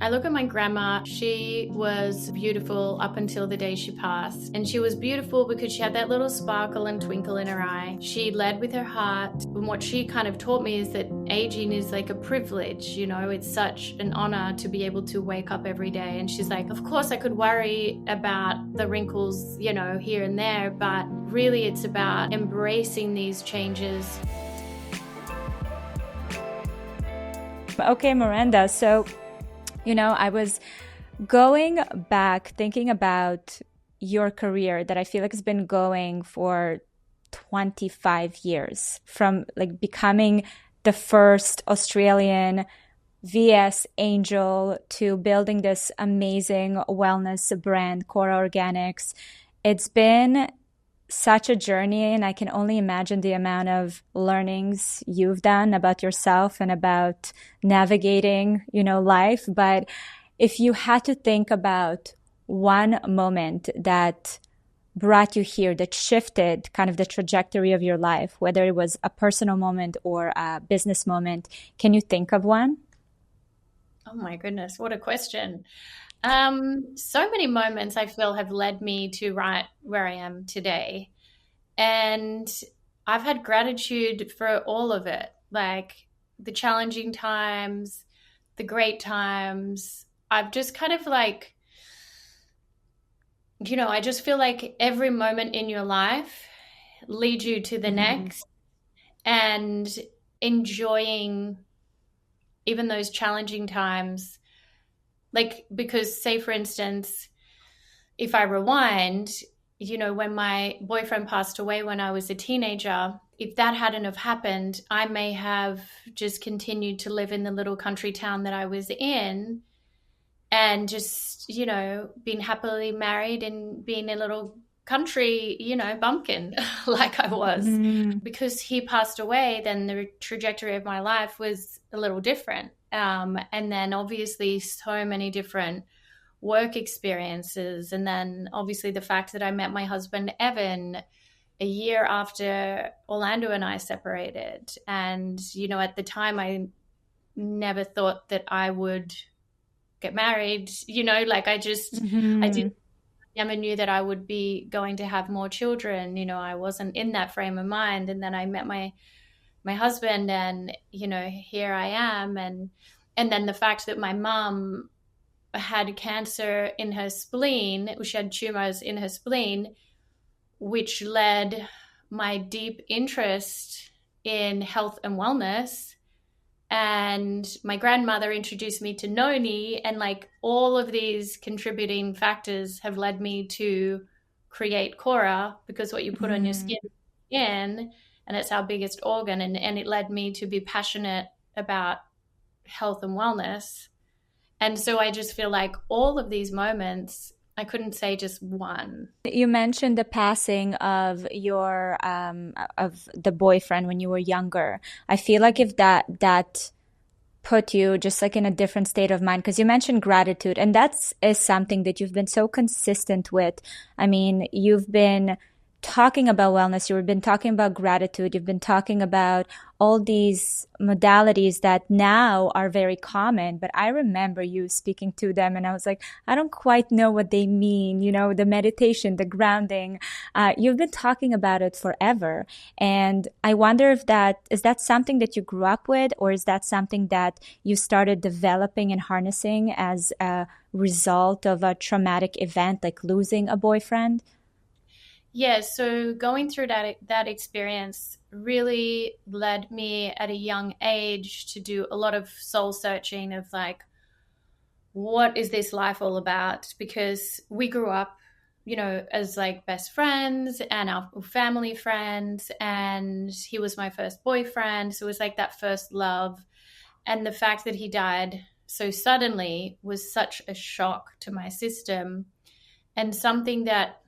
I look at my grandma. She was beautiful up until the day she passed. And she was beautiful because she had that little sparkle and twinkle in her eye. She led with her heart. And what she kind of taught me is that aging is like a privilege. You know, it's such an honor to be able to wake up every day. And she's like, of course I could worry about the wrinkles, you know, here and there, but really it's about embracing these changes. Okay, Miranda, so I was going back thinking about your career that I feel like has been going for 25 years, from like becoming the first Australian VS angel to building this amazing wellness brand, Kora Organics. It's been such a journey, and I can only imagine the amount of learnings you've done about yourself and about navigating, life. But if you had to think about one moment that brought you here, that shifted kind of the trajectory of your life, whether it was a personal moment or a business moment, can you think of one? Oh my goodness, what a question. So many moments I feel have led me to right where I am today. And I've had gratitude for all of it, like the challenging times, the great times. I've just kind of like, I just feel like every moment in your life leads you to the next, and enjoying even those challenging times. Like, because say, for instance, if I rewind, when my boyfriend passed away when I was a teenager, if that hadn't have happened, I may have just continued to live in the little country town that I was in and just, been happily married and being a little country, bumpkin like I was. Because he passed away, then the trajectory of my life was a little different. And then obviously so many different work experiences. And then obviously the fact that I met my husband, Evan, a year after Orlando and I separated. And, at the time I never thought that I would get married, like I didn't never knew that I would be going to have more children. I wasn't in that frame of mind. And then I met my husband, and, here I am. And then the fact that my mom had cancer in her spleen, she had tumors in her spleen, which led my deep interest in health and wellness. And my grandmother introduced me to noni, and like all of these contributing factors have led me to create Kora, because what you put on your skin, and it's our biggest organ. And it led me to be passionate about health and wellness. And so I just feel like all of these moments, I couldn't say just one. You mentioned the passing of your of the boyfriend when you were younger. I feel like if that put you just like in a different state of mind, because you mentioned gratitude, and is something that you've been so consistent with. I mean, you've been talking about wellness, you've been talking about gratitude, you've been talking about all these modalities that now are very common, but I remember you speaking to them and I was like, I don't quite know what they mean, the meditation, the grounding. You've been talking about it forever. And I wonder if is that something that you grew up with, or is that something that you started developing and harnessing as a result of a traumatic event, like losing a boyfriend? Yeah, so going through that experience really led me at a young age to do a lot of soul searching of like, what is this life all about? Because we grew up, as like best friends and our family friends, and he was my first boyfriend. So it was like that first love. And the fact that he died so suddenly was such a shock to my system, and something that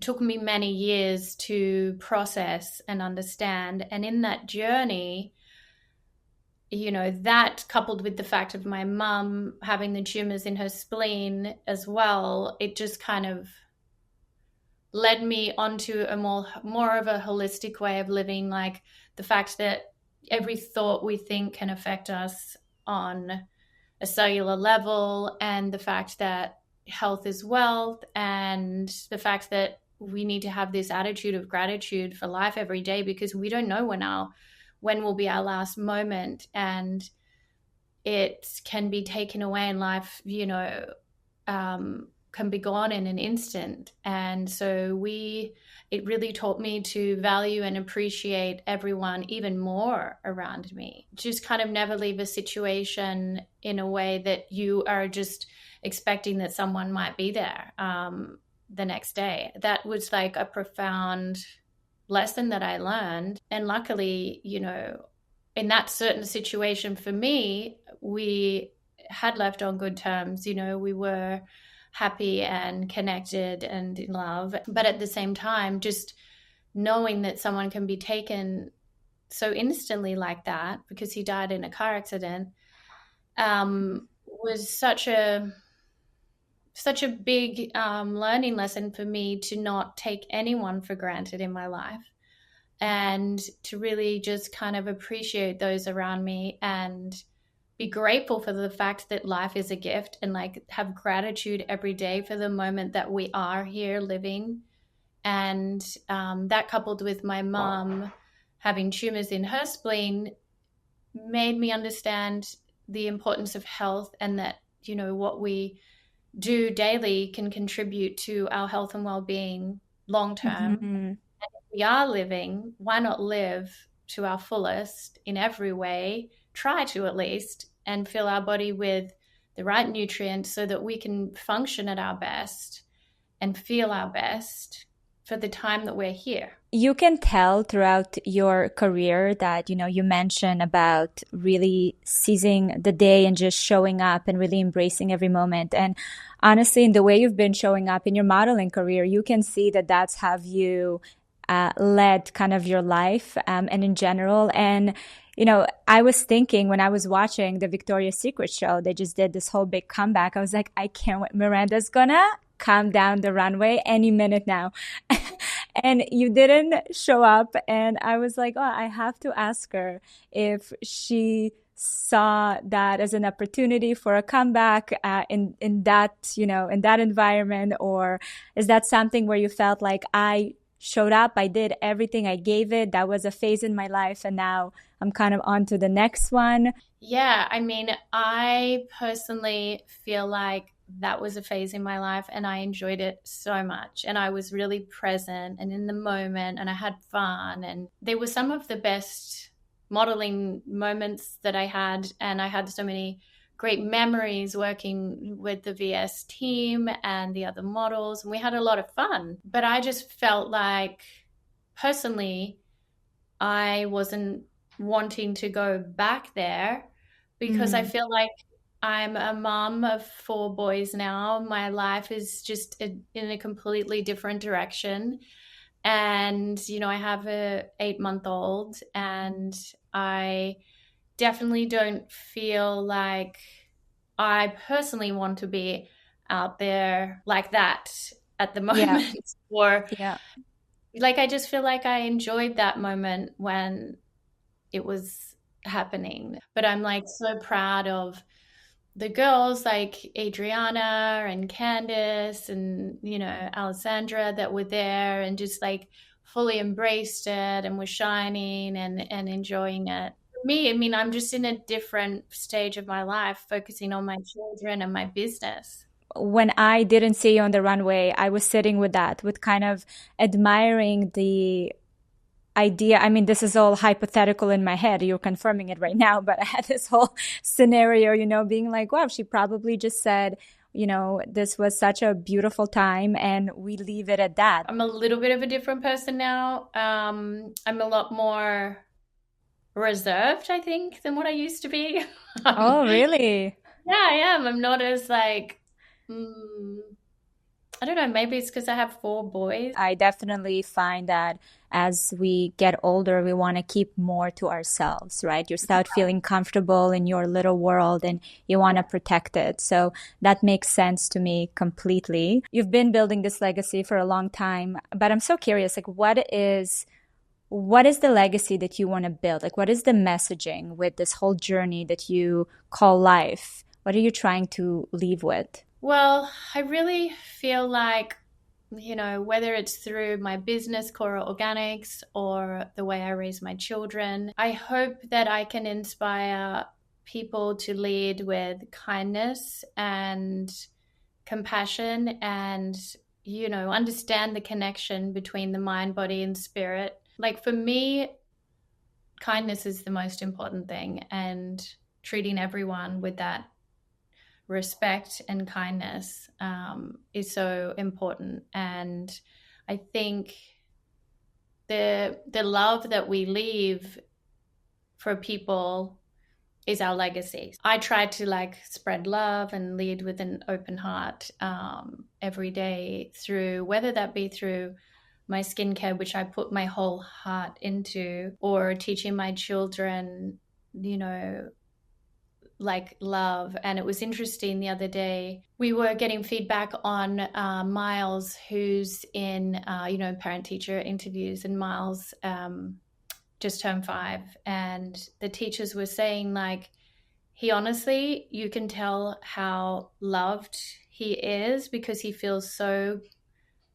took me many years to process and understand. And in that journey, that coupled with the fact of my mum having the tumors in her spleen as well, it just kind of led me onto a more of a holistic way of living, like the fact that every thought we think can affect us on a cellular level, and the fact that health is wealth, and the fact that we need to have this attitude of gratitude for life every day, because we don't know when will be our last moment, and it can be taken away, and life, can be gone in an instant. And so it really taught me to value and appreciate everyone even more around me. Just kind of never leave a situation in a way that you are just expecting that someone might be there the next day. That was like a profound lesson that I learned. And luckily, in that certain situation for me, we had left on good terms. We were happy and connected and in love. But at the same time, just knowing that someone can be taken so instantly like that, because he died in a car accident, was such a big learning lesson for me, to not take anyone for granted in my life, and to really just kind of appreciate those around me, and be grateful for the fact that life is a gift, and like have gratitude every day for the moment that we are here living. And that, coupled with my mom having tumors in her spleen, made me understand the importance of health, and that, what we do daily can contribute to our health and well-being long term. Mm-hmm. And if we are living, why not live to our fullest in every way? Try to, at least, and fill our body with the right nutrients so that we can function at our best and feel our best for the time that we're here. You can tell throughout your career that, you mentioned about really seizing the day and just showing up and really embracing every moment. And honestly, in the way you've been showing up in your modeling career, you can see that that's how you led kind of your life and in general. And I was thinking when I was watching the Victoria's Secret show, they just did this whole big comeback. I was like, I can't wait. Miranda's gonna come down the runway any minute now. And you didn't show up. And I was like, oh, I have to ask her if she saw that as an opportunity for a comeback in that, in that environment, or is that something where you felt like I showed up, I did everything, I gave it, that was a phase in my life, and now I'm kind of on to the next one? Yeah, I mean, I personally feel like that was a phase in my life, and I enjoyed it so much, and I was really present and in the moment, and I had fun, and they were some of the best modeling moments that I had, and I had so many great memories working with the VS team and the other models, and we had a lot of fun. But I just felt like, personally, I wasn't wanting to go back there, because I feel like I'm a mom of 4 boys now. My life is just in a completely different direction. And, I have a 8-month-old, and I definitely don't feel like I personally want to be out there like that at the moment. Yeah. Or Yeah. like, I just feel like I enjoyed that moment when it was happening. But I'm like so proud of the girls like Adriana and Candice and, Alessandra, that were there and just like fully embraced it and were shining and enjoying it. For me, I mean, I'm just in a different stage of my life, focusing on my children and my business. When I didn't see you on the runway, I was sitting with that, with kind of admiring the idea. I mean, this is all hypothetical in my head. You're confirming it right now, but I had this whole scenario, being like, wow, she probably just said, this was such a beautiful time, and we leave it at that. I'm a little bit of a different person now. I'm a lot more reserved, I think, than what I used to be. Oh, really? Yeah, I am. I'm not as like, I don't know, maybe it's because I have 4 boys. I definitely find that as we get older, we want to keep more to ourselves, right? You start feeling comfortable in your little world and you want to protect it. So that makes sense to me completely. You've been building this legacy for a long time, but I'm so curious, like, what is the legacy that you want to build? Like, what is the messaging with this whole journey that you call life? What are you trying to leave with? Well, I really feel like, whether it's through my business, Kora Organics, or the way I raise my children, I hope that I can inspire people to lead with kindness and compassion and, understand the connection between the mind, body, and spirit. Like for me, kindness is the most important thing, and treating everyone with that respect and kindness is so important. And I think the love that we leave for people is our legacy. I try to like spread love and lead with an open heart every day, through whether that be through my skincare, which I put my whole heart into, or teaching my children, like love. And it was interesting the other day, we were getting feedback on Miles, who's in parent teacher interviews, and Miles just turned 5, and the teachers were saying like, he honestly, you can tell how loved he is, because he feels so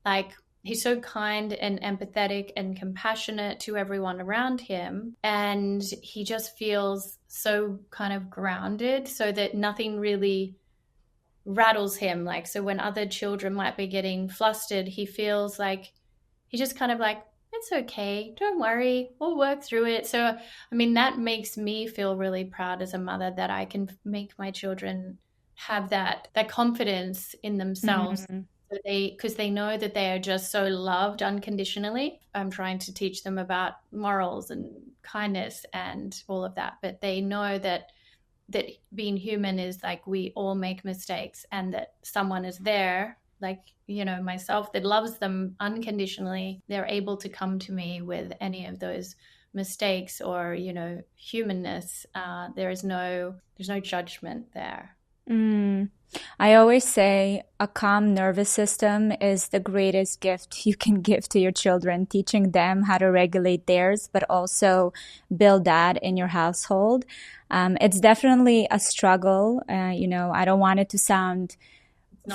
like, he's so kind and empathetic and compassionate to everyone around him. And he just feels so kind of grounded, so that nothing really rattles him. Like, so when other children might be getting flustered, he feels like he just kind of like, it's okay, don't worry, we'll work through it. So, I mean, that makes me feel really proud as a mother, that I can make my children have that confidence in themselves. Mm-hmm. Because they know that they are just so loved unconditionally. I'm trying to teach them about morals and kindness and all of that, but they know that being human is like, we all make mistakes, and that someone is there, like, myself, that loves them unconditionally. They're able to come to me with any of those mistakes or, humanness. There's no judgment there. I always say a calm nervous system is the greatest gift you can give to your children, teaching them how to regulate theirs, but also build that in your household. It's definitely a struggle. I don't want it to sound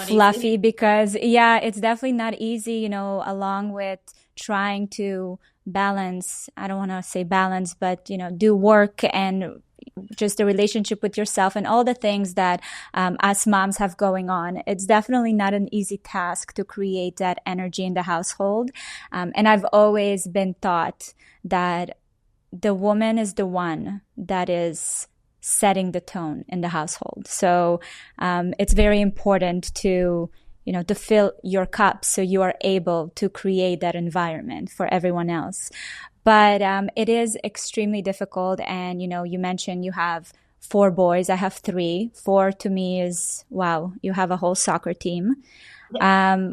fluffy Easy. because, yeah, it's definitely not easy, along with trying to balance. I don't want to say balance, but, do work and just the relationship with yourself and all the things that us moms have going on. It's definitely not an easy task to create that energy in the household. And I've always been taught that the woman is the one that is setting the tone in the household. So it's very important to fill your cup so you are able to create that environment for everyone else. But it is extremely difficult. And, you mentioned you have 4 boys. I have 3. 4 to me is, wow, you have a whole soccer team. Yeah.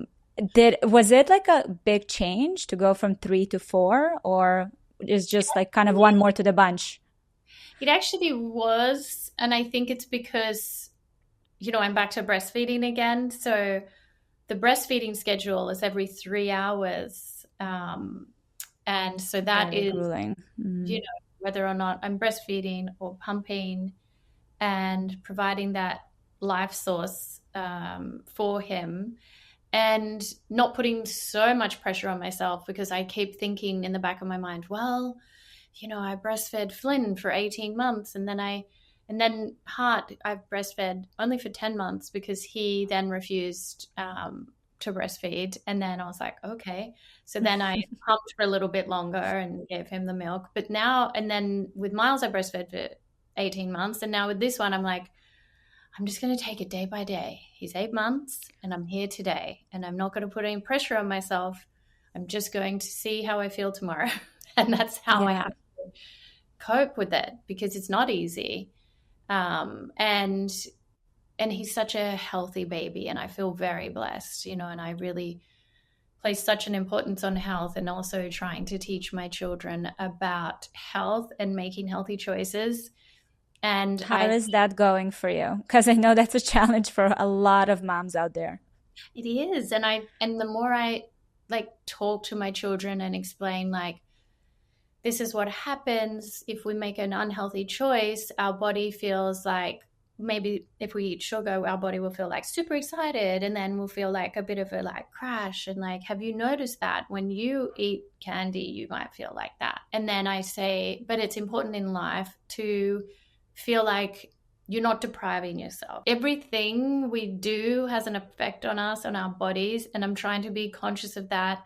Was it like a big change to go from 3 to 4, or is just like kind of one more to the bunch? It actually was. And I think it's because, I'm back to breastfeeding again. So the breastfeeding schedule is every 3 hours. And so that Very is, grueling. whether or not I'm breastfeeding or pumping, and providing that life source for him, and not putting so much pressure on myself, because I keep thinking in the back of my mind, well, I breastfed Flynn for 18 months, and then Hart, I've breastfed only for 10 months because he then refused to breastfeed. And then I was like, okay. So then I pumped for a little bit longer and gave him the milk. But now, and then with Miles, I breastfed for 18 months. And now with this one, I'm like, I'm just going to take it day by day. He's 8 months and I'm here today, and I'm not going to put any pressure on myself. I'm just going to see how I feel tomorrow. And that's how I Yeah. have to cope with it, because it's not easy. And he's such a healthy baby, and I feel very blessed, and I really place such an importance on health, and also trying to teach my children about health and making healthy choices. And How is that going for you? Because I know that's a challenge for a lot of moms out there. it is. And the more I like talk to my children and explain, like, this is what happens if we make an unhealthy choice. Our body feels like maybe if we eat sugar, our body will feel like super excited, and then we'll feel like a bit of a like crash. And like, have you noticed that when you eat candy, you might feel like that? And then I say, but it's important in life to feel like you're not depriving yourself. Everything we do has an effect on us, on our bodies. And I'm trying to be conscious of that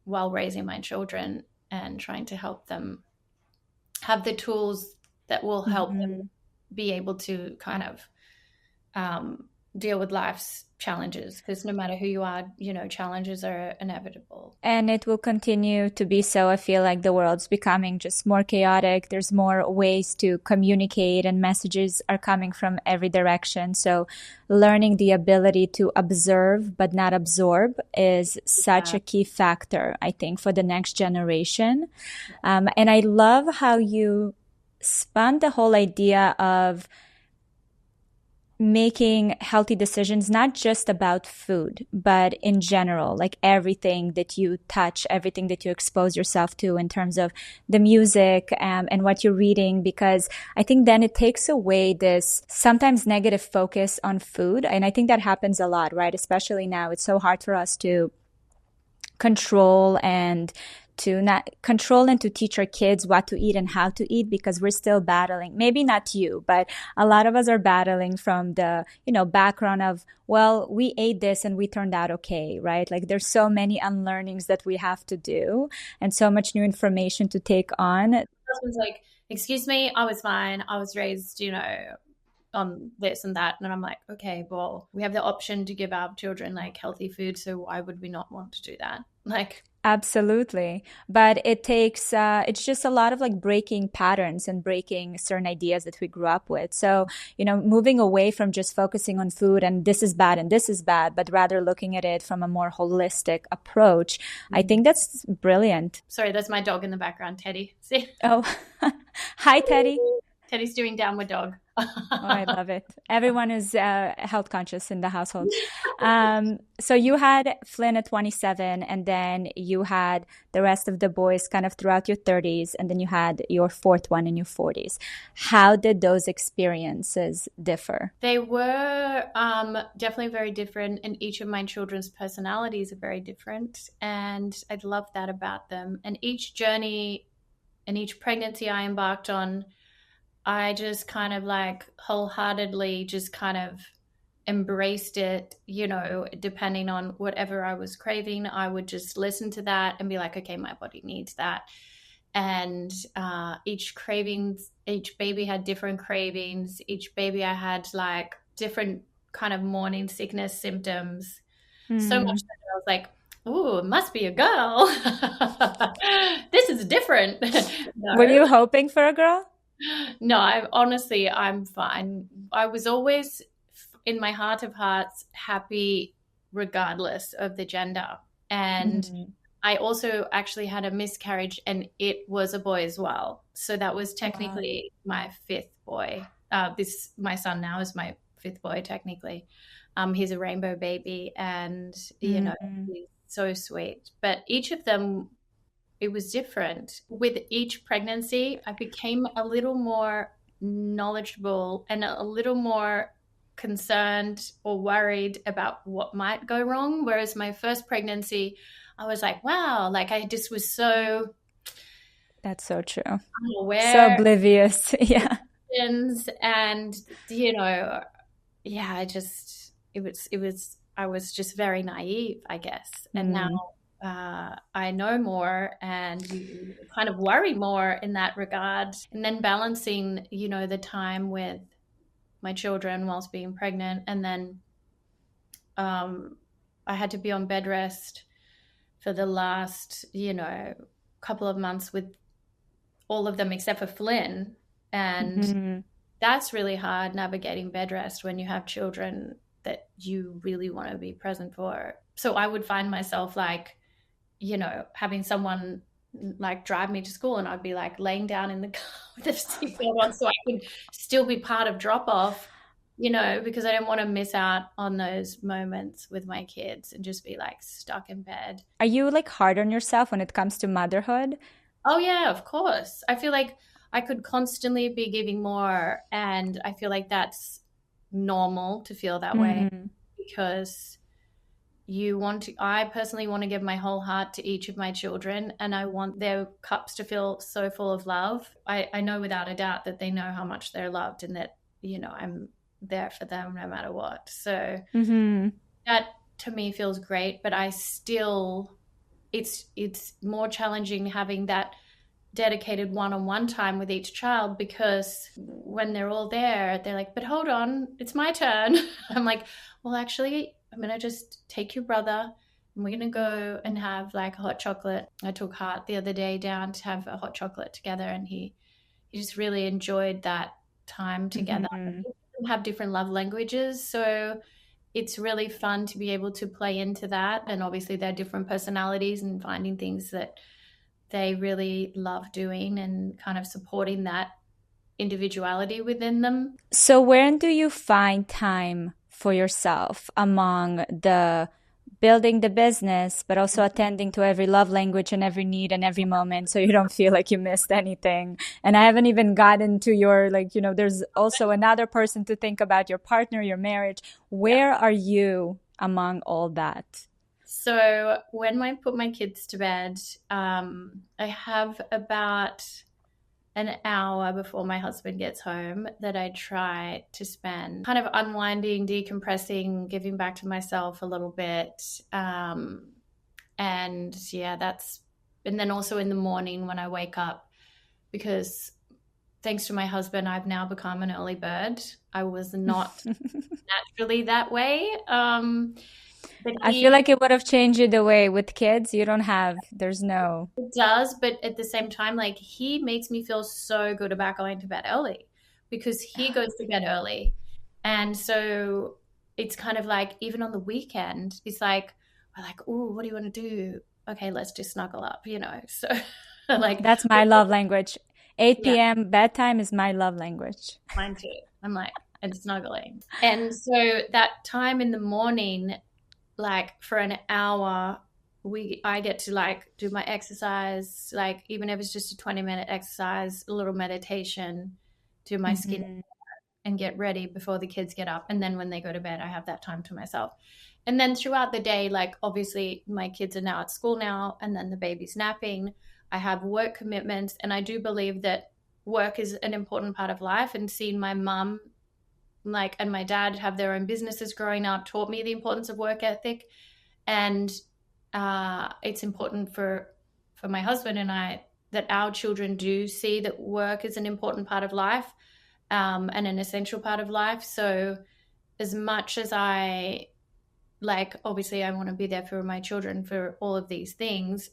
while raising my children and trying to help them have the tools that will help them Mhm. be able to kind of deal with life's challenges, because no matter who you are, challenges are inevitable. And it will continue to be so. I feel like the world's becoming just more chaotic. There's more ways to communicate, and messages are coming from every direction. So, learning the ability to observe but not absorb is such Yeah. a key factor, I think, for the next generation. And I love how you spun the whole idea of making healthy decisions, not just about food, but in general, like everything that you touch, everything that you expose yourself to in terms of the music, and what you're reading, because I think then it takes away this sometimes negative focus on food. And I think that happens a lot, right? Especially now, it's so hard for us to control and to not control and to teach our kids what to eat and how to eat, because we're still battling. Maybe not you, but a lot of us are battling from the, background of, well, we ate this and we turned out okay, right? Like there's so many unlearnings that we have to do and so much new information to take on. My husband's like, excuse me, I was fine. I was raised, on this and that. And I'm like, okay, well, we have the option to give our children like healthy food. So why would we not want to do that? Like, Absolutely. But it takes, it's just a lot of like breaking patterns and breaking certain ideas that we grew up with. So, moving away from just focusing on food and this is bad and this is bad, but rather looking at it from a more holistic approach. I think that's brilliant. sorry, that's my dog in the background, Teddy. See? Oh, hi, Teddy. Teddy's doing downward dog. Oh, I love it. Everyone is health conscious in the household. So you had Flynn at 27, and then you had the rest of the boys kind of throughout your 30s, and then you had your fourth one in your 40s. How did those experiences differ? They were definitely very different, and each of my children's personalities are very different. And I love that about them. And each journey and each pregnancy I embarked on, I just kind of like wholeheartedly just kind of embraced it, depending on whatever I was craving. I would just listen to that and be like, okay, my body needs that. And each baby had different cravings. Each baby I had like different kind of morning sickness symptoms. So much Hmm. that I was like, ooh, it must be a girl. This is different. Were No. you hoping for a girl? No, I'm fine. I was always, in my heart of hearts, happy regardless of the gender. And Mm. I also actually had a miscarriage, and it was a boy as well. So that was Wow. technically my fifth boy. My son now is my fifth boy, technically. He's a rainbow baby, and, Mm. he's so sweet. But each of them, it was different. With each pregnancy, I became a little more knowledgeable and a little more concerned or worried about what might go wrong. Whereas my first pregnancy, I was like, wow, like I just was so That's so true. So unaware oblivious. of Yeah. things, and yeah, I was just very naive, I guess. And now Mm. I know more, and you kind of worry more in that regard. And then balancing, the time with my children whilst being pregnant. And then I had to be on bed rest for the last, couple of months with all of them except for Flynn. And Mm. that's really hard, navigating bed rest when you have children that you really want to be present for. So I would find myself like, having someone like drive me to school, and I'd be like laying down in the car with the seatbelt on so I could still be part of drop off, because I didn't want to miss out on those moments with my kids and just be like stuck in bed. Are you like hard on yourself when it comes to motherhood? Oh yeah, of course. I feel like I could constantly be giving more. And I feel like that's normal to feel that way Mm-hmm. because I personally want to give my whole heart to each of my children, and I want their cups to feel so full of love. I know without a doubt that they know how much they're loved and that, I'm there for them no matter what. So Mm-hmm. that to me feels great, but I still, it's more challenging having that dedicated one-on-one time with each child, because when they're all there, they're like, but hold on, it's my turn. I'm like, well, actually, I'm going to just take your brother and we're going to go and have like a hot chocolate. I took Hart the other day down to have a hot chocolate together, and he just really enjoyed that time together. Mm-hmm. We have different love languages, so it's really fun to be able to play into that. And obviously they're different personalities, and finding things that they really love doing and kind of supporting that individuality within them. So when do you find time for yourself among the building the business, but also attending to every love language and every need and every moment so you don't feel like you missed anything? And I haven't even gotten to your, like, there's also another person to think about, your partner, your marriage. Yeah. Where are you among all that? So when I put my kids to bed, I have about an hour before my husband gets home that I try to spend kind of unwinding, decompressing, giving back to myself a little bit. And yeah, and then also in the morning when I wake up, because thanks to my husband, I've now become an early bird. I was not naturally that way. But I feel like it would have changed you the way with kids. There's no. It does, but at the same time, like, he makes me feel so good about going to bed early because he goes to bed early. And so it's kind of like, even on the weekend, it's like, we're like, oh, what do you want to do? Okay, let's just snuggle up. So like, That's my love language. 8 yeah, p.m. bedtime is my love language. mine too. I'm like, and snuggling. And so that time in the morning, like for an hour, I get to like do my exercise, like even if it's just a 20-minute exercise, a little meditation, do my skin Hmm. and get ready before the kids get up. And then when they go to bed, I have that time to myself. And then throughout the day, like obviously my kids are now at school now, and then the baby's napping. I have work commitments, and I do believe that work is an important part of life. And seeing my mum and my dad have their own businesses growing up taught me the importance of work ethic. And it's important for my husband and I that our children do see that work is an important part of life, and an essential part of life. So as much as I obviously I want to be there for my children for all of these things,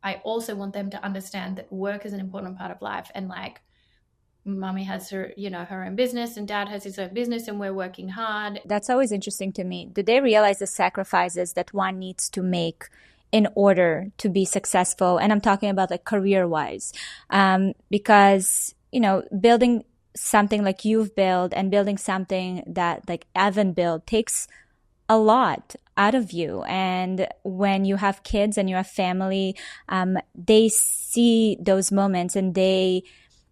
I also want them to understand that work is an important part of life. And like, mommy has her own business, and dad has his own business, and we're working hard. That's always interesting to me. Do they realize the sacrifices that one needs to make in order to be successful? And I'm talking about like career-wise, because, building something like you've built and building something that like Evan built takes a lot out of you. And when you have kids and you have family, they see those moments and they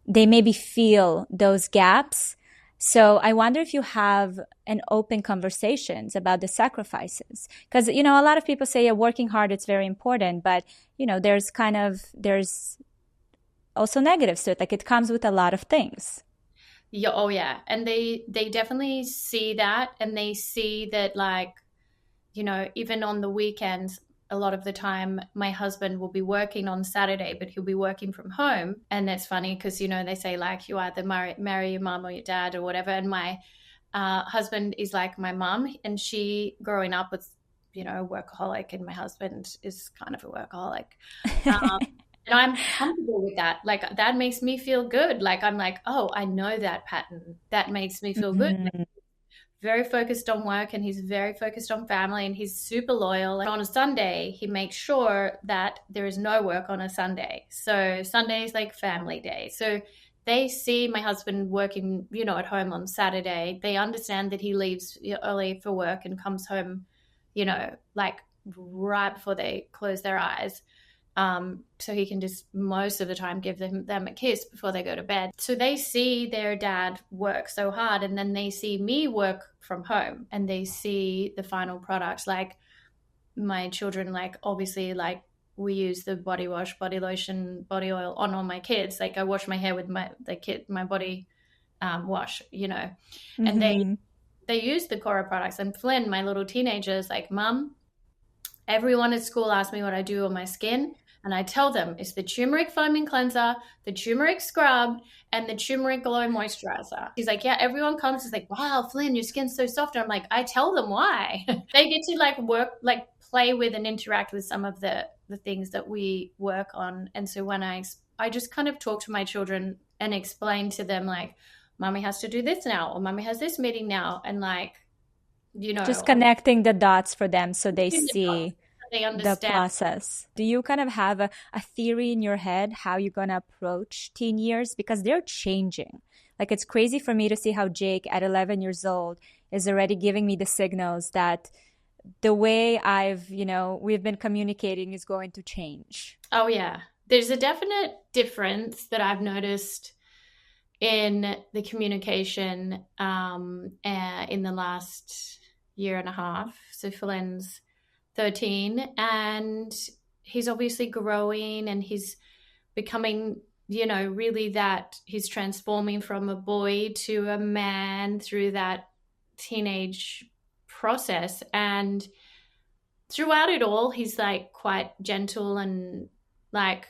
maybe feel those gaps. So I wonder if you have an open conversations about the sacrifices. Because, a lot of people say, yeah, working hard, it's very important. But, there's also negatives to it. Like it comes with a lot of things. Yeah, oh yeah. And they definitely see that, and they see that, like, even on the weekends, a lot of the time my husband will be working on Saturday, but he'll be working from home. And that's funny because, they say like you either marry your mom or your dad or whatever. And my husband is like my mom, and she growing up was, a workaholic, and my husband is kind of a workaholic. And I'm comfortable with that. Like, that makes me feel good. Like, I'm like, oh, I know that pattern. That makes me feel good. Mhm. Very focused on work, and he's very focused on family, and he's super loyal. And on a Sunday, he makes sure that there is no work on a Sunday. So Sunday is like family day. So they see my husband working, at home on Saturday. They understand that he leaves early for work and comes home, like right before they close their eyes. So he can just most of the time give them a kiss before they go to bed. So they see their dad work so hard, and then they see me work from home, and they see the final product. Like my children, like obviously, like we use the body wash, body lotion, body oil on all my kids. Like I wash my hair with my body wash, and Mm-hmm. they use the Kora products. And Flynn, my little teenager, is like, Mum, everyone at school asks me what I do on my skin. And I tell them it's the turmeric foaming cleanser, the turmeric scrub, and the turmeric glow moisturizer. He's like, yeah, everyone comes. He's like, wow, Flynn, your skin's so soft. And I'm like, I tell them why. They get to like work, like play with and interact with some of the things that we work on. And so when I just kind of talk to my children and explain to them like, mommy has to do this now, or mommy has this meeting now. And like, Just connecting the dots for them so they so see they the understand. process. Do you kind of have a theory in your head how you're going to approach teen years? Because they're changing. Like it's crazy for me to see how Jake at 11 years old is already giving me the signals that the way we've been communicating is going to change. Oh, yeah. There's a definite difference that I've noticed in the communication in the last year and a half. So Philen's 13, and he's obviously growing, and he's becoming, really that he's transforming from a boy to a man through that teenage process. And throughout it all, he's like quite gentle, and like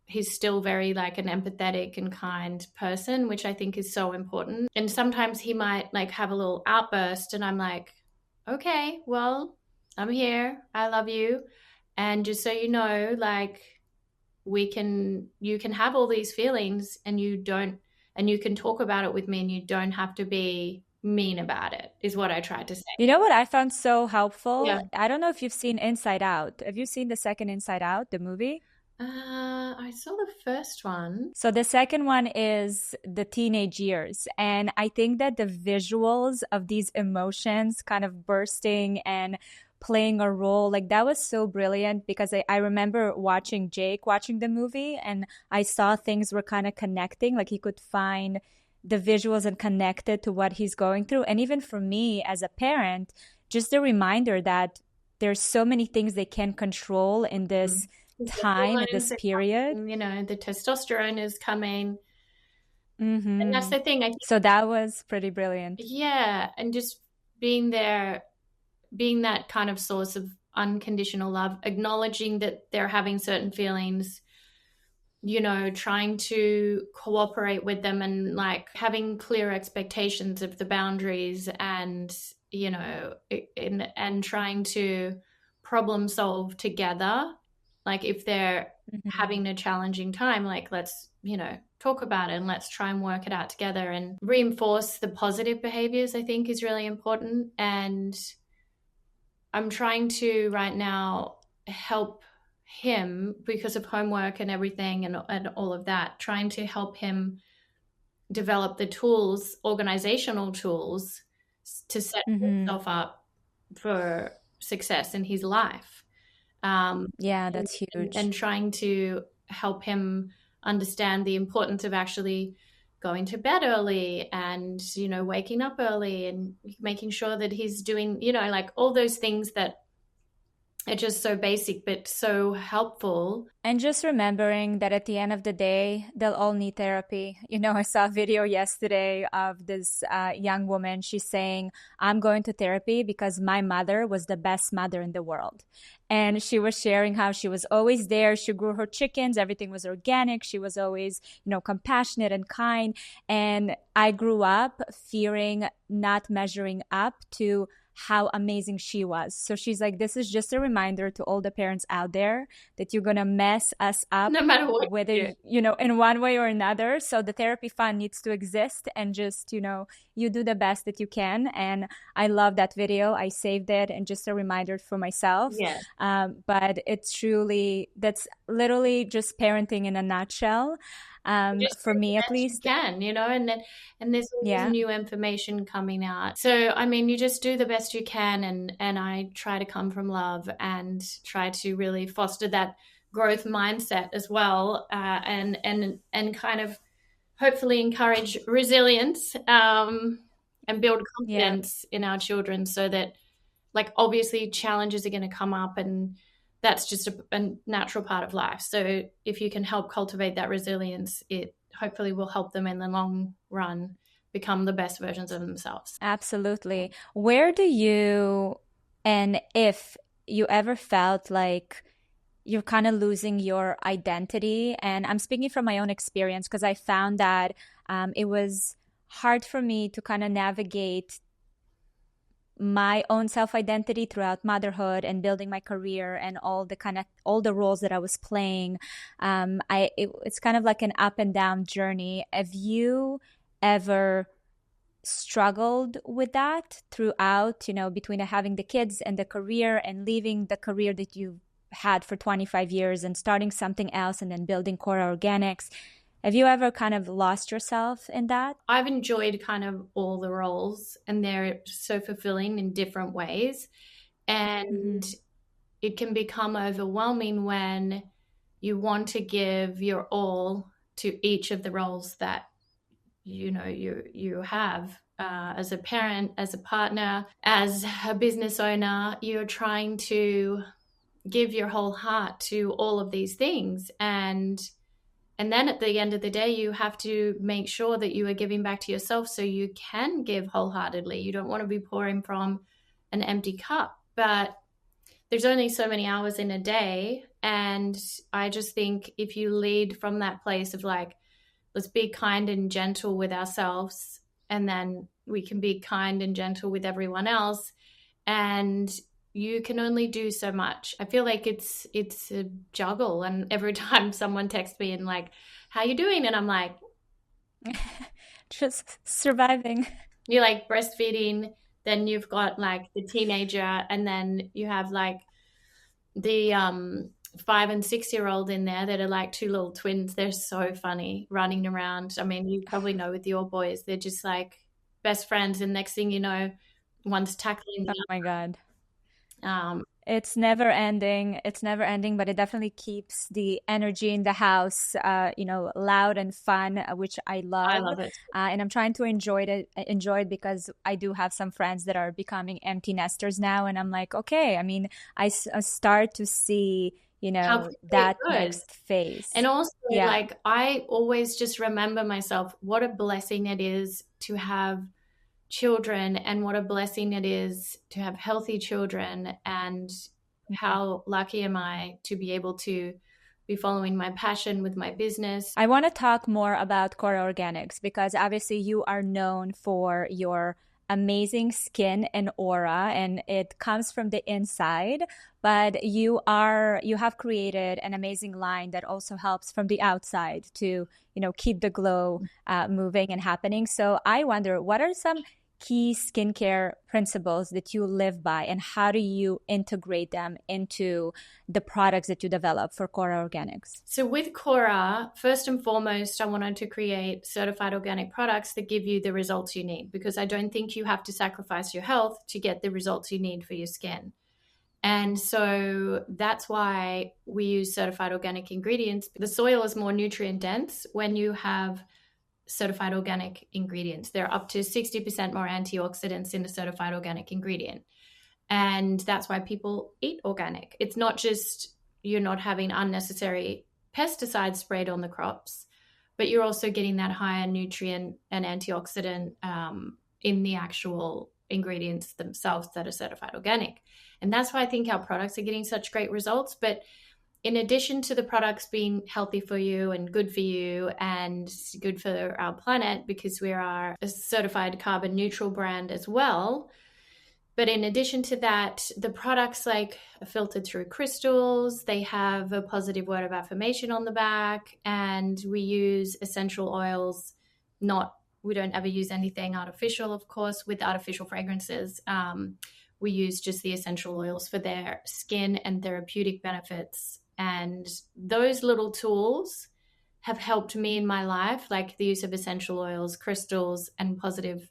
he's still very like an empathetic and kind person, which I think is so important. And sometimes he might like have a little outburst, and I'm like, okay, well, I'm here, I love you, and just so you know, like you can have all these feelings, and you can talk about it with me, and you don't have to be mean about it, is what I tried to say. You know what I found so helpful? Yeah. I don't know if you've seen Inside Out. Have you seen the second Inside Out, the movie? I saw the first one. So the second one is the teenage years. And I think that the visuals of these emotions kind of bursting and playing a role, like that was so brilliant because I remember watching Jake watching the movie and I saw things were kind of connecting, like he could find the visuals and connect it to what he's going through. And even for me as a parent, just a reminder that there's so many things they can control in this The time, in hormones this are period. coming, the testosterone is coming. And that's Hmm. the thing. I think, So that was pretty brilliant. yeah, and just being there, being that kind of source of unconditional love, acknowledging that they're having certain feelings, trying to cooperate with them, and like having clear expectations of the boundaries, and, and trying to problem solve together. Like if they're Hmm. having a challenging time, like let's, talk about it, and let's try and work it out together, and reinforce the positive behaviors, I think is really important. And I'm trying to right now help him because of homework and everything, and all of that, trying to help him develop the tools, organizational tools, to set Hmm. himself up for success in his life. Yeah, And, that's and, huge. and trying to help him understand the importance of actually going to bed early, and waking up early, and making sure that he's doing, like all those things that are just so basic but so helpful. And just remembering that at the end of the day, they'll all need therapy. I saw a video yesterday of this young woman. She's saying, I'm going to therapy because my mother was the best mother in the world. And she was sharing how she was always there. She grew her chickens. Everything was organic. She was always, compassionate and kind. And I grew up fearing not measuring up to how amazing she was. So she's like, this is just a reminder to all the parents out there that you're going to mess us up, No matter what whether, you do. in one way or another. So the therapy fund needs to exist and just, you do the best that you can. And I love that video. I saved it and just a reminder for myself. Yeah. But it's truly, that's literally just parenting in a nutshell. You just For do the me, at best you least. can, and there's always Yeah. new information coming out. So, I mean, you just do the best you can, and I try to come from love and try to really foster that growth mindset as well, and kind of hopefully encourage resilience, and build Yeah. confidence in our children, so that, like, obviously challenges are going to come up, and that's just a natural part of life. So if you can help cultivate that resilience, it hopefully will help them in the long run become the best versions of themselves. Absolutely. Where do you, and if you ever felt like you're kind of losing your identity, and I'm speaking from my own experience because I found that it was hard for me to kind of navigate my own self-identity throughout motherhood and building my career and all the roles that I was playing. It's kind of like an up and down journey. Have you ever struggled with that throughout, between having the kids and the career and leaving the career that you had for 25 years and starting something else and then building Kora Organics? Have you ever kind of lost yourself in that? I've enjoyed kind of all the roles, and they're so fulfilling in different ways. And Hmm. it can become overwhelming when you want to give your all to each of the roles that you have, as a parent, as a partner, as a business owner. You're trying to give your whole heart to all of these things, and then at the end of the day, you have to make sure that you are giving back to yourself so you can give wholeheartedly. You don't want to be pouring from an empty cup, but there's only so many hours in a day. And I just think if you lead from that place of like, let's be kind and gentle with ourselves, and then we can be kind and gentle with everyone else, and you can only do so much. I feel like it's a juggle, and every time someone texts me and like, how you doing, and I'm like, Just surviving. you're like breastfeeding, then you've got like the teenager, and then you have like the 5 and 6 year old in there that are like two little twins. They're so funny running around. I mean, you probably know with your boys, they're just like best friends, and next thing you know, one's tackling Oh my God. the other. It's never ending. It's never ending, but it definitely keeps the energy in the house, loud and fun, which I I love. love it. And I'm trying to enjoy it because I do have some friends that are becoming empty nesters now, and I'm like, okay. I mean, I start to see, How quickly it that goes. next phase. And also, Yeah. like, I always just remember myself what a blessing it is to have children, and what a blessing it is to have healthy children, and how lucky am I to be able to be following my passion with my business. I want to talk more about Kora Organics because obviously you are known for your amazing skin and aura, and it comes from the inside, but you have created an amazing line that also helps from the outside to, keep the glow moving and happening. So I wonder, what are some key skincare principles that you live by, and how do you integrate them into the products that you develop for Kora Organics? So with Cora, first and foremost, I wanted to create certified organic products that give you the results you need, because I don't think you have to sacrifice your health to get the results you need for your skin. And so that's why we use certified organic ingredients. The soil is more nutrient dense when you have certified organic ingredients. There are up to 60% more antioxidants in a certified organic ingredient. And that's why people eat organic. It's not just you're not having unnecessary pesticides sprayed on the crops, but you're also getting that higher nutrient and antioxidant, in the actual ingredients themselves that are certified organic. And that's why I think our products are getting such great results. But in addition to the products being healthy for you and good for you and good for our planet, because we are a certified carbon neutral brand as well. But in addition to that, the products like are filtered through crystals. They have a positive word of affirmation on the back, and we use essential oils. We don't ever use anything artificial, of course, with artificial fragrances. We use just the essential oils for their skin and therapeutic benefits. And those little tools have helped me in my life, like the use of essential oils, crystals, and positive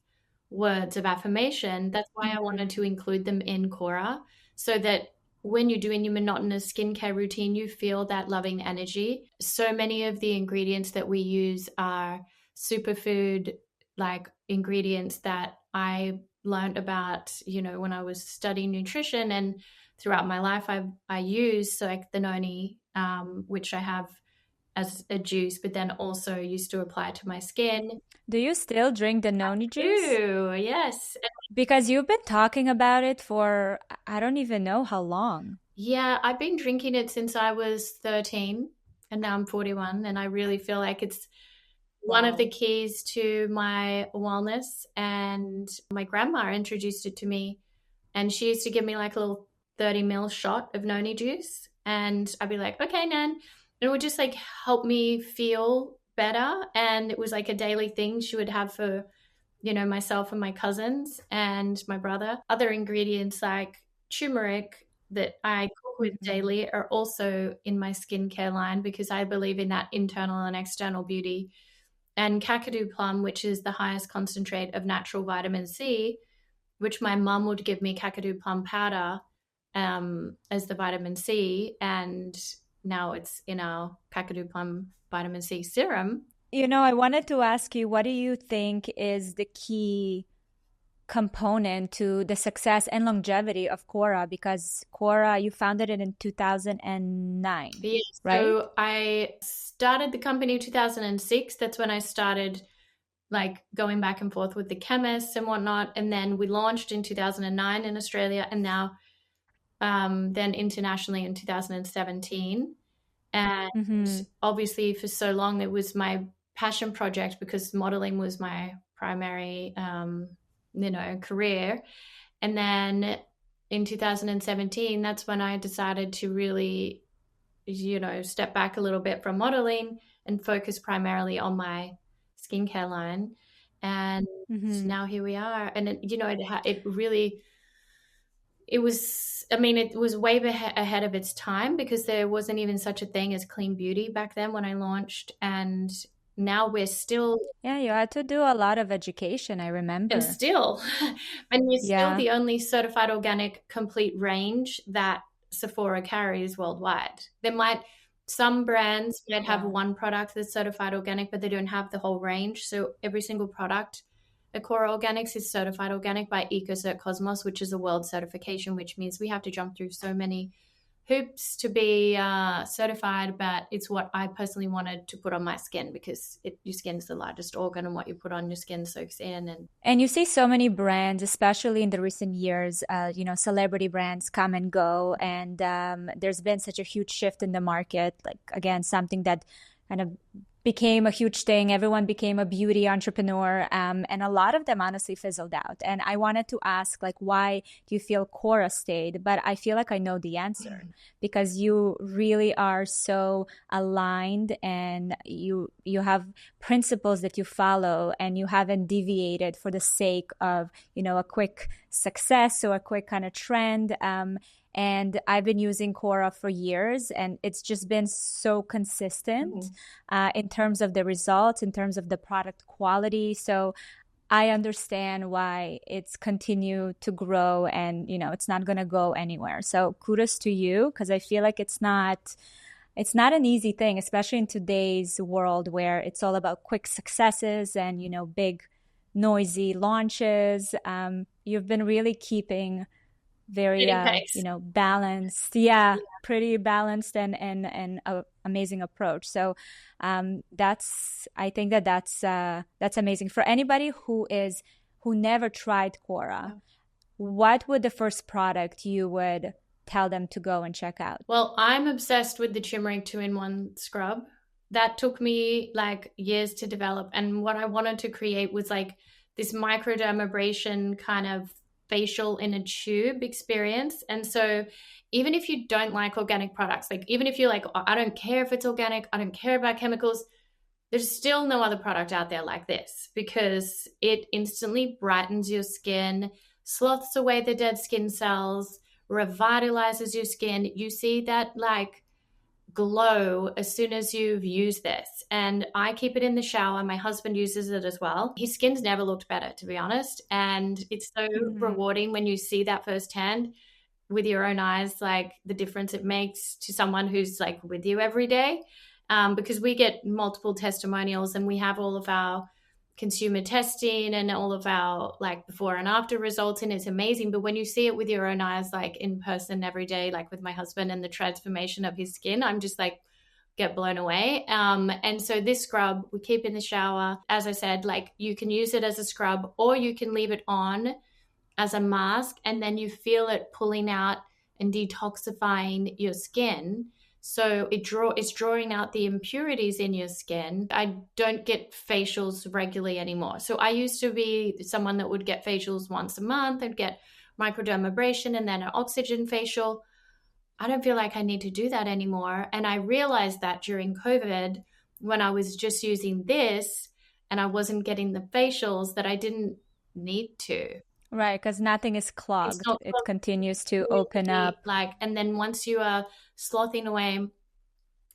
words of affirmation. That's why I wanted to include them in Cora, so that when you're doing your monotonous skincare routine, you feel that loving energy. So many of the ingredients that we use are superfood like ingredients that I learned about, when I was studying nutrition, and throughout my life I use, so like the noni, which I have as a juice, but then also used to apply to my skin. Do you still drink the noni juice? Ew, yes. Because you've been talking about it for I don't even know how long. Yeah, I've been drinking it since I was 13 and now I'm 41, and I really feel like it's one of the Wow. keys to my wellness. And my grandma introduced it to me, and she used to give me like a little 30 ml shot of noni juice, and I'd be like, okay, Nan. And it would just like help me feel better. And it was like a daily thing she would have for, myself and my cousins and my brother. Other ingredients like turmeric that I cook with Mhm. daily are also in my skincare line because I believe in that internal and external beauty. And kakadu plum, which is the highest concentrate of natural vitamin C, which my mum would give me kakadu plum powder as the vitamin C, and now it's in our kakadu plum vitamin C serum. I wanted to ask you, what do you think is the key component to the success and longevity of Kora? Because Kora, you founded it in 2009, Yeah, right? so I started the company in 2006. That's when I started like going back and forth with the chemists and whatnot. And then we launched in 2009 in Australia, and now then internationally in 2017. And Mm-hmm. obviously, for so long, it was my passion project because modeling was my primary, career. And then in 2017, that's when I decided to really, step back a little bit from modeling and focus primarily on my skincare line. And Mm-hmm. now here we are. And it really, it was, I mean, it was way ahead of its time because there wasn't even such a thing as clean beauty back then when I launched. And now we're still, Yeah, you had to do a lot of education, I and remember. still, and we're still Yeah. the only certified organic complete range that Sephora carries worldwide. Some brands might have Wow. one product that's certified organic, but they don't have the whole range. So every single product at Kora Organics is certified organic by EcoCert Cosmos, which is a world certification, which means we have to jump through so many hoops to be certified, but it's what I personally wanted to put on my skin because your skin is the largest organ, and what you put on your skin soaks in. And And you see so many brands, especially in the recent years, celebrity brands come and go, and there's been such a huge shift in the market. Like again, something that kind of became a huge thing. Everyone became a beauty entrepreneur, and a lot of them honestly fizzled out. And I wanted to ask, like, why do you feel Cora stayed? But I feel like I know the answer because you really are so aligned, and you have principles that you follow, and you haven't deviated for the sake of a quick success or a quick kind of trend. And I've been using Cora for years, and it's just been so consistent in terms of the results, in terms of the product quality. So I understand why it's continued to grow, and it's not going to go anywhere. So kudos to you, because I feel like it's not an easy thing, especially in today's world where it's all about quick successes and big noisy launches. You've been really keeping very getting pace. balanced, yeah, pretty balanced, and amazing approach. So that's I think that's amazing for anybody who never tried Cora. What would the first product you would tell them to go and check out? Well, I'm obsessed with the turmeric 2-in-1 scrub. That took me like years to develop. And what I wanted to create was like this microdermabrasion kind of facial in a tube experience. And so even if you don't like organic products, like even if you're like, "Oh, I don't care if it's organic, I don't care about chemicals," there's still no other product out there like this because it instantly brightens your skin, sloths away the dead skin cells, revitalizes your skin. You see that like glow as soon as you've used this. And I keep it in the shower. My husband uses it as well. His skin's never looked better, to be honest. And it's so Mhm. rewarding when you see that firsthand. with your own eyes, like the difference it makes to someone who's like with you every day. Because we get multiple testimonials and we have all of our consumer testing and all of our like before and after results, and it's amazing. But when you see it with your own eyes, like in person every day, like with my husband and the transformation of his skin, I'm just like get blown away. And so this scrub we keep in the shower. As I said, like you can use it as a scrub or you can leave it on as a mask, and then you feel it pulling out and detoxifying your skin. So it's drawing out the impurities in your skin. I don't get facials regularly anymore. So I used to be someone that would get facials once a month. I'd get microdermabrasion and then an oxygen facial. I don't feel like I need to do that anymore. And I realized that during COVID, when I was just using this and I wasn't getting the facials, that I didn't need to. Right, because nothing is It's clogged. not It continues to open up. like, and then once you are slothing away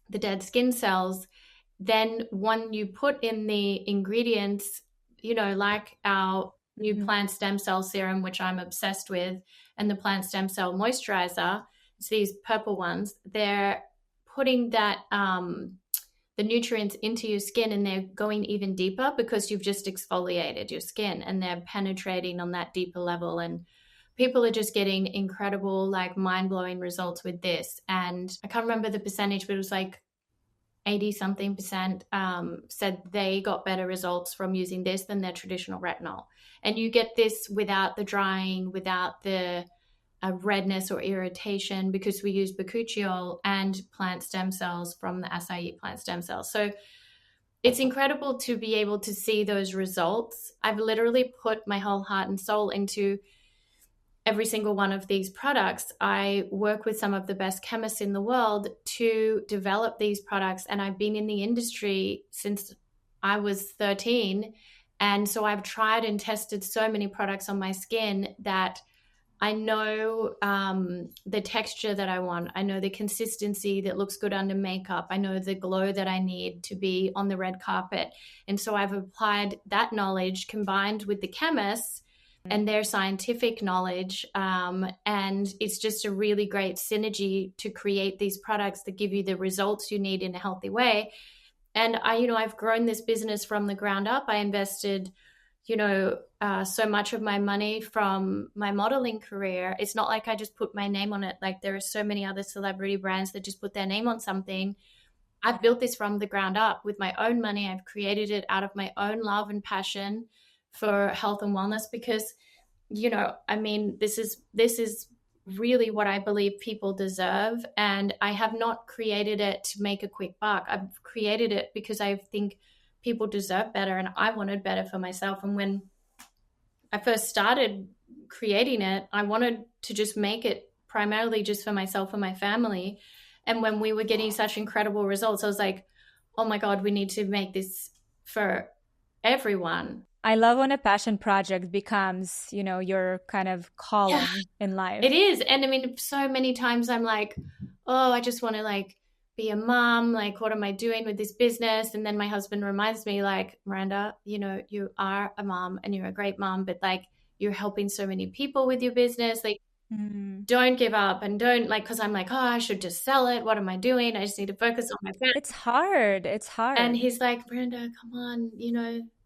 the dead skin cells, then when you put in the ingredients, like our new plant stem cell serum, which I'm obsessed with, and the plant stem cell moisturizer, it's these purple ones, they're putting that the nutrients into your skin and they're going even deeper because you've just exfoliated your skin and they're penetrating on that deeper level. And people are just getting incredible, like mind-blowing results with this. And I can't remember the percentage, but it was like 80 something percent said they got better results from using this than their traditional retinol. And you get this without the drying, without the redness or irritation, because we use bakuchiol and plant stem cells from the acai plant stem cells. So it's incredible to be able to see those results. I've literally put my whole heart and soul into every single one of these products. I work with some of the best chemists in the world to develop these products, and I've been in the industry since I was 13. And so I've tried and tested so many products on my skin that I know the texture that I want. I know the consistency that looks good under makeup. I know the glow that I need to be on the red carpet. And so I've applied that knowledge combined with the chemists and their scientific knowledge. And it's just a really great synergy to create these products that give you the results you need in a healthy way. And I've grown this business from the ground up. I invested so much of my money from my modeling career. It's not like I just put my name on it. Like there are so many other celebrity brands that just put their name on something. I've built this from the ground up with my own money. I've created it out of my own love and passion for health and wellness because, this is really what I believe people deserve. And I have not created it to make a quick buck. I've created it because I think people deserve better and I wanted better for myself. And when I first started creating it, I wanted to just make it primarily just for myself and my family. And when we were getting such incredible results, I was like, oh my God, we need to make this for everyone. I love when a passion project becomes, your kind of calling in life. It is. And so many times I'm like, oh, I just want to like be a mom. Like, what am I doing with this business? And then my husband reminds me like, Miranda, you are a mom and you're a great mom, but like you're helping so many people with your business. Like, don't give up and don't like, cause I'm like, oh, I should just sell it. What am I doing? I just need to focus on my family. It's hard. And he's like, Miranda, come on,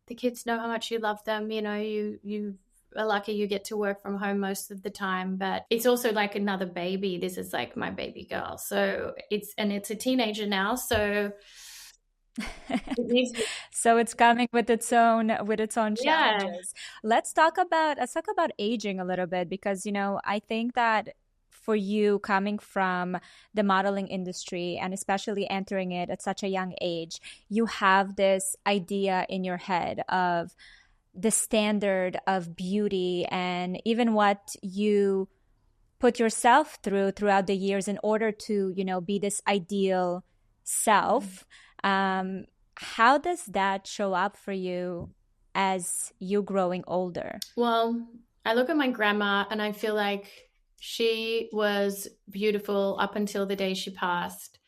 the kids know how much you love them. You are lucky you get to work from home most of the time, but it's also like another baby. This is like my baby girl. So it's a teenager now. So so it's coming with its own challenges. Yeah. Let's talk about aging a little bit because, I think that for you coming from the modeling industry and especially entering it at such a young age, you have this idea in your head of the standard of beauty and even what you put yourself throughout the years in order to, be this ideal self. How does that show up for you as you growing older? Well, I look at my grandma and I feel like she was beautiful up until the day she passed.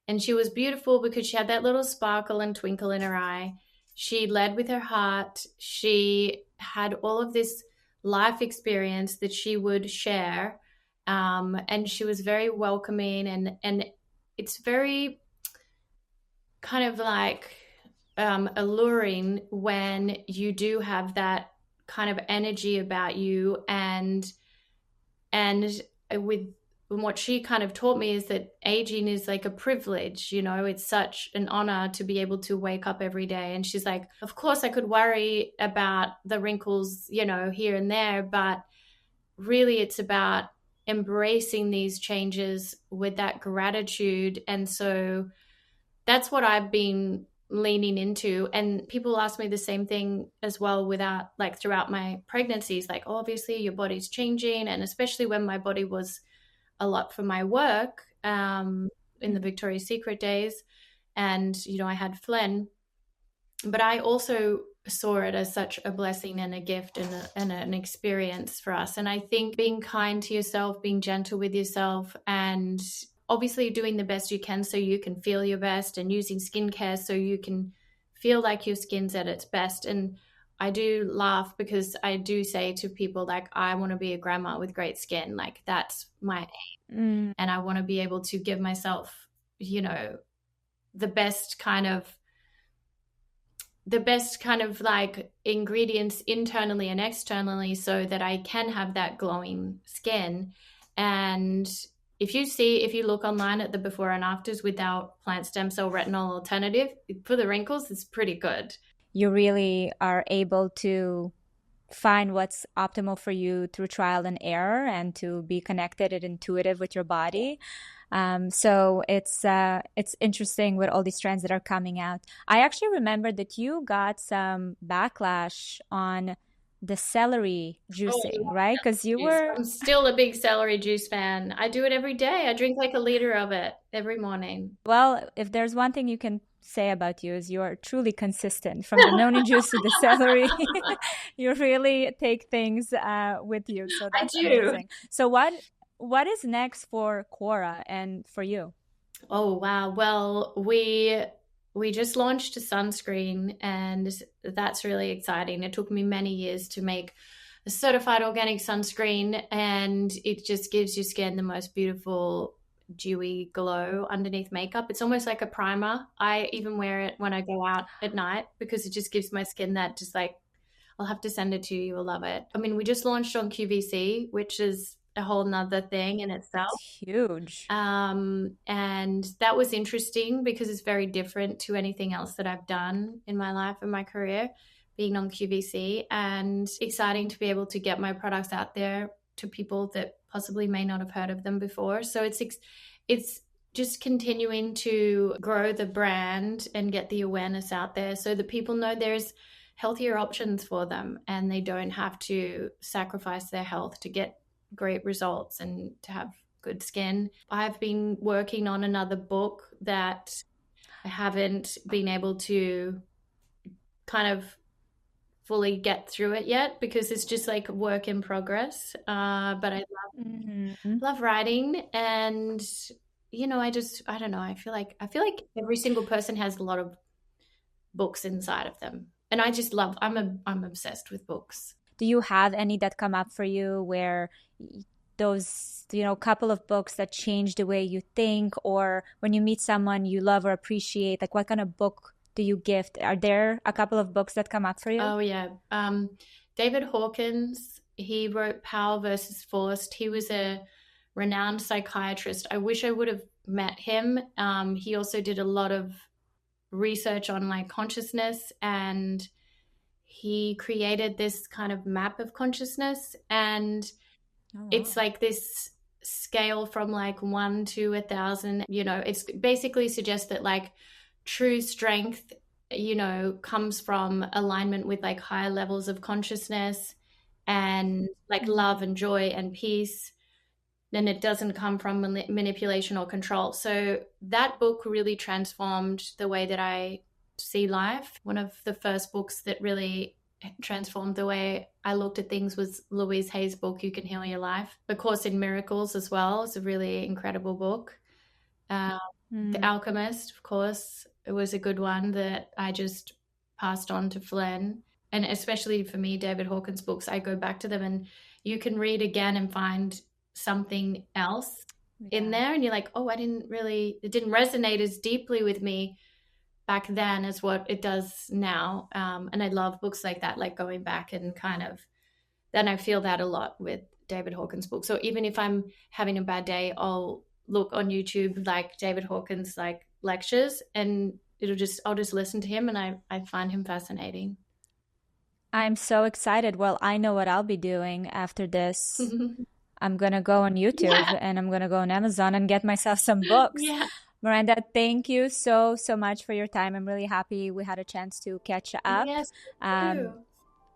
And she was beautiful because she had that little sparkle and twinkle in her eye. She led with her heart. She had all of this life experience that she would share. And she was very welcoming, and it's very kind of like alluring when you do have that kind of energy about you. And with what she kind of taught me is that aging is like a privilege, you know, it's such an honor to be able to wake up every day. And she's like, of course I could worry about the wrinkles, you know, here and there, but really it's about embracing these changes with that gratitude. And so that's what I've been leaning into. And people ask me the same thing as well, without like throughout my pregnancies, like, oh, obviously your body's changing. And especially when my body was a lot for my work, in the Victoria's Secret days. And, you know, I had Flynn, but I also saw it as such a blessing and a gift and an experience for us. And I think being kind to yourself, being gentle with yourself, and obviously doing the best you can so you can feel your best, and using skincare so you can feel like your skin's at its best. And I do laugh because I do say to people, like, I want to be a grandma with great skin. Like, that's my aim. And I want to be able to give myself, you know, the best kind of like ingredients internally and externally so that I can have that glowing skin. And if you look online at the before and afters without plant stem cell retinol alternative for the wrinkles, it's pretty good. You really are able to find what's optimal for you through trial and error, and to be connected and intuitive with your body. So it's interesting with all these trends that are coming out. I actually remember that you got some backlash on the celery juicing, right? Because you were I'm still a big celery juice fan. I do it every day. I drink like a liter of it every morning. well, if there's one thing you can say about you is you are truly consistent from the noni juice to the celery. You really take things with you, so I that's do. amazing. So what is next for Kora and for you? Oh wow. Well, we just launched a sunscreen, and that's really exciting. It took me many years to make a certified organic sunscreen, and it just gives your skin the most beautiful dewy glow underneath makeup. It's almost like a primer. I even wear it when I go out at night because it just gives my skin that, just like, I'll have to send it to you. You'll love it. I mean, we just launched on QVC, which is a whole nother thing in itself. It's huge. And that was interesting because it's very different to anything else that I've done in my life and my career, being on QVC, and exciting to be able to get my products out there to people that possibly may not have heard of them before. So it's just continuing to grow the brand and get the awareness out there so that people know there's healthier options for them, and they don't have to sacrifice their health to get great results and to have good skin. I've been working on another book that I haven't been able to kind of fully get through it yet because it's just like a work in progress. But I love writing, and you know, I don't know. I feel like every single person has a lot of books inside of them, and I just love. I'm obsessed with books. Do you have any that come up for you where those, couple of books that change the way you think, or when you meet someone you love or appreciate, like what kind of book do you gift? Are there a couple of books that come up for you? Oh yeah. David Hawkins, he wrote Power versus Force. He was a renowned psychiatrist. I wish I would have met him. He also did a lot of research on like consciousness, and he created this kind of map of consciousness, and it's like this scale from like 1 to 1,000. You know, it's basically suggests that like true strength, you know, comes from alignment with like higher levels of consciousness and like love and joy and peace. And it doesn't come from manipulation or control. So that book really transformed the way that I see life. One of the first books that really transformed the way I looked at things was Louise Hay's book, You Can Heal Your Life. A Course in Miracles as well is a really incredible book. The Alchemist, of course, it was a good one that I just passed on to Flynn. And especially for me, David Hawkins' books, I go back to them, and you can read again and find something else in Yeah. there, and you're like, oh, it didn't resonate as deeply with me back then as what it does now. And I love books like that, like going back and kind of, then I feel that a lot with David Hawkins' books. So even if I'm having a bad day, I'll look on YouTube, like David Hawkins, like lectures, and I'll just listen to him, and I find him fascinating. I'm so excited. Well, I know what I'll be doing after this. I'm gonna go on YouTube Yeah. and I'm gonna go on Amazon and get myself some books. Yeah. Miranda, thank you so, so much for your time. I'm really happy we had a chance to catch up. Yes. Um, Too.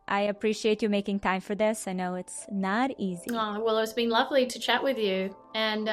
I appreciate you making time for this. I know it's not easy. Oh, well, it's been lovely to chat with you, and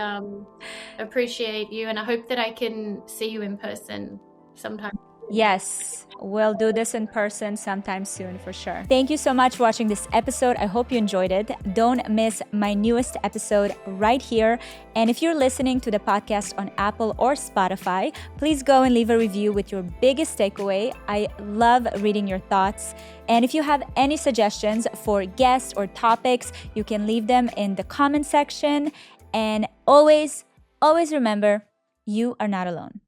appreciate you. And I hope that I can see you in person sometime. Yes, we'll do this in person sometime soon for sure. Thank you so much for watching this episode. I hope you enjoyed it. Don't miss my newest episode right here. And if you're listening to the podcast on Apple or Spotify, please go and leave a review with your biggest takeaway. I love reading your thoughts. And if you have any suggestions for guests or topics, you can leave them in the comment section. And always, always remember, you are not alone.